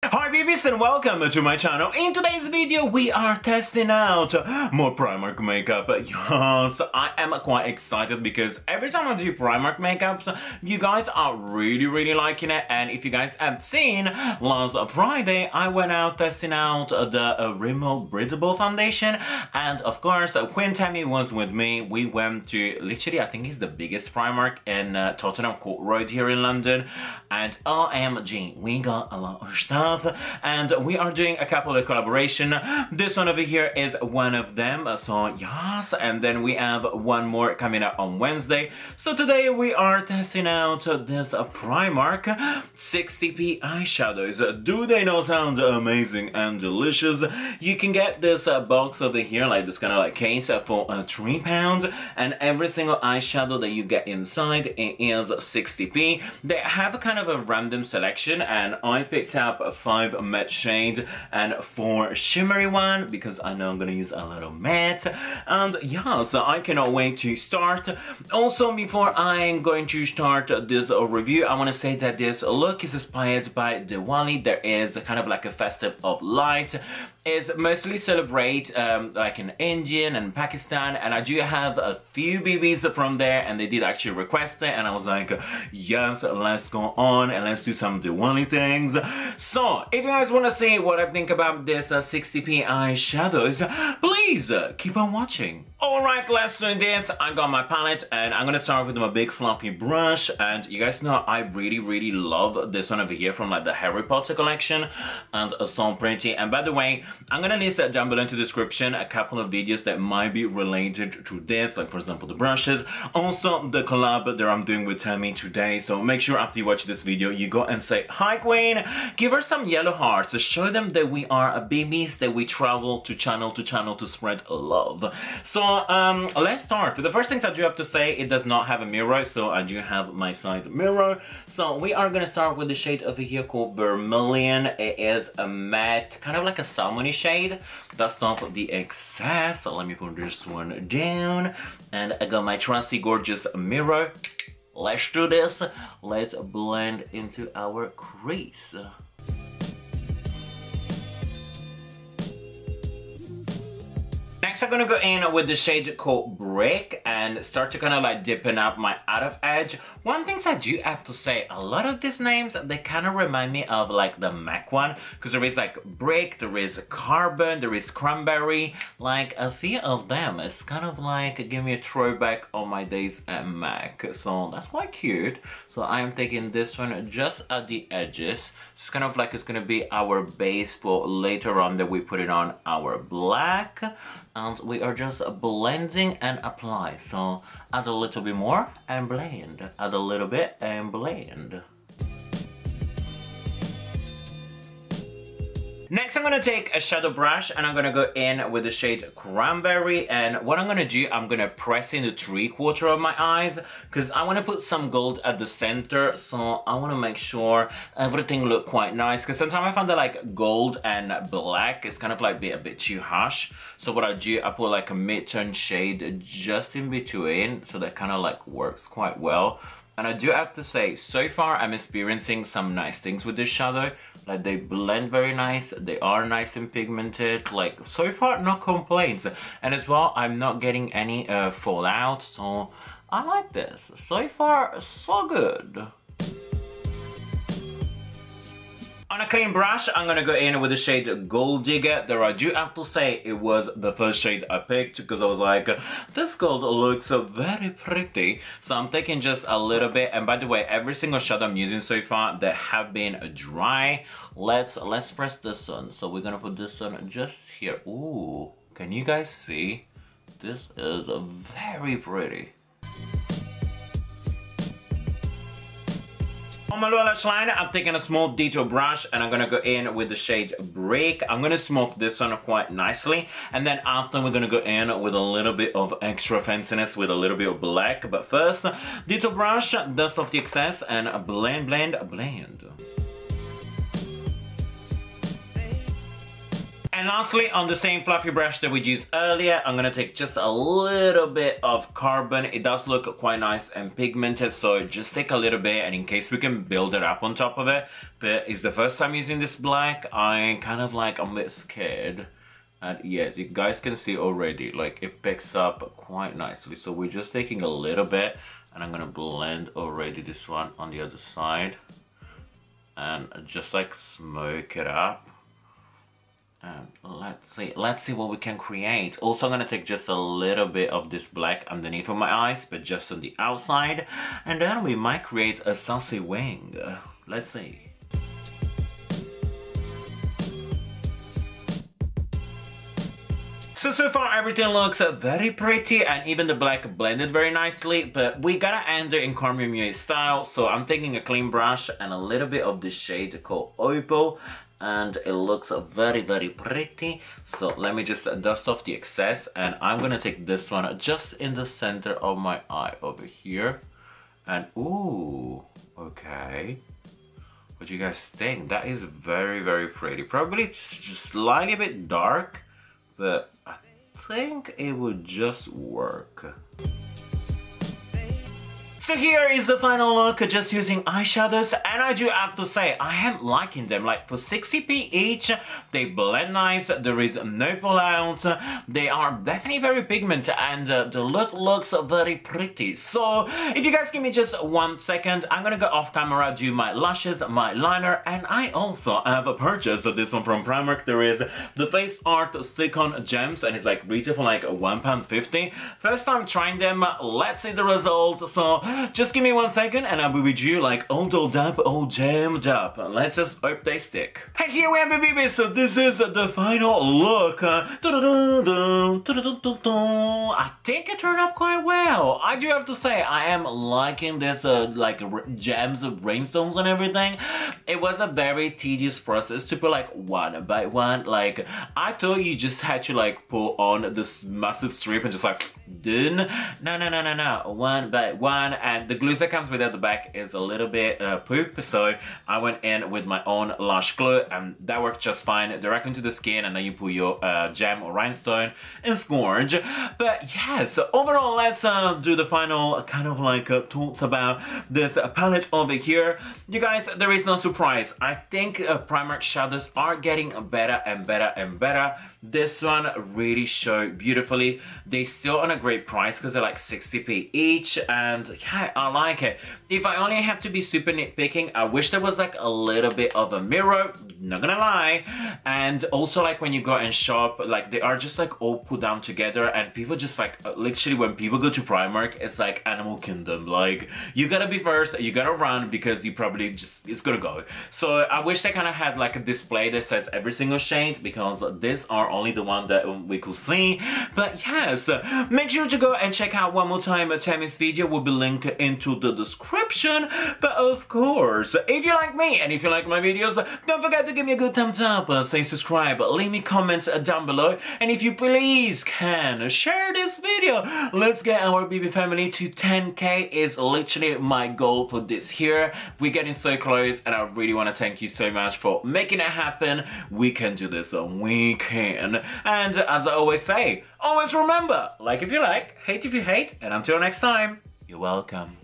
Hi Bibies and welcome to my channel. In today's video we are testing out more Primark makeup. Yes, I am quite excited because every time I do Primark makeups, you guys are really liking it. And if you guys have seen, last Friday I went out testing out the Rimmel Breathable Foundation. And of course, Queen Tammi was with me. We went to, literally, I think it's the biggest Primark in Tottenham Court Road here in London. And OMG, we got a lot of stuff. And we are doing a couple of collaboration. This one over here is one of them, so yes. And then we have one more coming up on Wednesday. So today we are testing out this Primark 60p eyeshadows. Do they not sound amazing and delicious? You can get this box over here, like this kind of like case for £3, and every single eyeshadow that you get inside is 60p. They have a kind of a random selection, and I picked up 5 matte shades and 4 shimmery one because I know I'm gonna use a lot of matte. And yeah, so I cannot wait to start. Also, before I'm going to start this review, I want to say that this look is inspired by Diwali. There is a kind of like a festive of light. It's mostly celebrate like in India and Pakistan, and I do have a few BBs from there, and they did actually request it, and I was like, yes, let's go on and let's do some Diwali things. So if you guys want to see what I think about this 60p eyeshadows, please keep on watching. Alright, let's do this. I got my palette and I'm gonna start with my big fluffy brush, and you guys know I really love this one over here from like the Harry Potter collection, and it's so pretty. And by the way, I'm gonna list down below in the description a couple of videos that might be related to this, like for example the brushes, also the collab that I'm doing with Tammi today. So make sure after you watch this video you go and say hi Queen, give her some yellow hearts to show them that we are Bibies, that we travel to channel to spread love. So let's start. The first things I do have to say, it does not have a mirror, so I do have my side mirror. So we are gonna start with the shade over here called Vermilion. It is a matte, kind of like a salmony shade. That's not the excess. So let me put this one down, and I got my trusty gorgeous mirror. Let's do this. Let's blend into our crease. Next, I'm gonna go in with the shade called Brick and start to kind of like dipping up my out of edge. One thing I do have to say, a lot of these names, they kind of remind me of like the MAC one, because there is like Brick, there is Carbon, there is Cranberry, like a few of them. It's kind of like give me a throwback on my days at MAC, so that's quite cute. So I am taking this one just at the edges. It's kind of like it's gonna be our base for later on that we put it on our black. And we are just blending and apply. So add a little bit more and blend. Add a little bit and blend. Next, I'm gonna take a shadow brush and I'm gonna go in with the shade Cranberry, and what I'm gonna do, I'm gonna press in the 3/4 of my eyes because I wanna put some gold at the center, so I wanna make sure everything look quite nice, because sometimes I find that like gold and black is kind of like a bit too harsh. So what I do, I put like a mid-tone shade just in between, so that kind of like works quite well. And I do have to say, so far I'm experiencing some nice things with this shadow. Like they blend very nice, they are nice and pigmented. Like so far, no complaints. And as well, I'm not getting any fallout, so I like this. So far, so good. On a clean brush, I'm gonna go in with the shade Gold Digger. There I do have to say it was the first shade I picked because I was like, this gold looks very pretty. So I'm taking just a little bit, and by the way, every single shadow I'm using so far that have been dry. Let's press this one. So we're gonna put this one just here. Ooh, can you guys see? This is very pretty. On my lower lash line, I'm taking a small detail brush and I'm gonna go in with the shade Brick. I'm gonna smoke this one quite nicely, and then after we're gonna go in with a little bit of extra fanciness with a little bit of black. But first, detail brush, dust off the excess, and blend, blend, blend. And lastly, on the same fluffy brush that we used earlier, I'm gonna take just a little bit of carbon. It does look quite nice and pigmented, so just take a little bit, and in case we can build it up on top of it. But it's the first time using this black, I'm kind of like a bit scared. And yes, you guys can see already, like it picks up quite nicely. So we're just taking a little bit, and I'm gonna blend already this one on the other side. And just like smoke it up. And let's see what we can create. Also, I'm gonna take just a little bit of this black underneath of my eyes, but just on the outside, and then we might create a saucy wing. Let's see. So far everything looks very pretty, and even the black blended very nicely, but we gotta end it in Carmi style. So I'm taking a clean brush and a little bit of this shade called Opal, and it looks very pretty. So let me just dust off the excess, and I'm gonna take this one just in the center of my eye over here. And ooh, okay, what do you guys think? That is very pretty. Probably it's just slightly a bit dark, but I think it would just work. So here is the final look, just using eyeshadows, and I do have to say, I am liking them. Like for 60p each, they blend nice, there is no fallout, they are definitely very pigmented, and the look looks very pretty. So if you guys give me just 1 second, I'm gonna go off camera, do my lashes, my liner, and I also have purchased this one from Primark. There is the Face Art Stick-On Gems, and it's like retail for like £1.50. First time trying them, let's see the result. So just give me 1 second and I'll be with you like all dolled up, all jammed up. Let's just hope they stick. And here we have the Bibies, so this is the final look. I think it turned out quite well. I do have to say, I am liking this like gems of rhinestones and everything. It was a very tedious process to put like one by one. Like I thought you just had to like put on this massive strip and just like done. No, one by one. And the glue that comes with at the back is a little bit poop, so I went in with my own lash glue, and that worked just fine, directly into the skin, and then you put your gem or rhinestone and scourge. But yeah, so overall, let's do the final kind of like thoughts about this palette over here. You guys, there is no surprise. I think Primark shadows are getting better and better. This one really showed beautifully. They're still on a great price because they're like 60p each, and yeah, I like it. If I only have to be super nitpicking, I wish there was like a little bit of a mirror, not gonna lie. And also like when you go and shop, like they are just like all put down together, and people just like literally when people go to Primark, it's like Animal Kingdom. Like you gotta be first, you gotta run because you probably just, it's gonna go. So I wish they kind of had like a display that says every single shade, because these are only the one that we could see. But yes, make sure to go and check out one more time Tammi's video, will be linked into the description. But of course, if you like me and if you like my videos, don't forget to give me a good thumbs up, say subscribe, leave me comments down below, and if you please can share this video. Let's get our BB family to 10k is literally my goal for this year. We're getting so close, and I really want to thank you so much for making it happen. We can do this, we can. And as I always say, always remember, like if you like, hate if you hate, and until next time, you're welcome.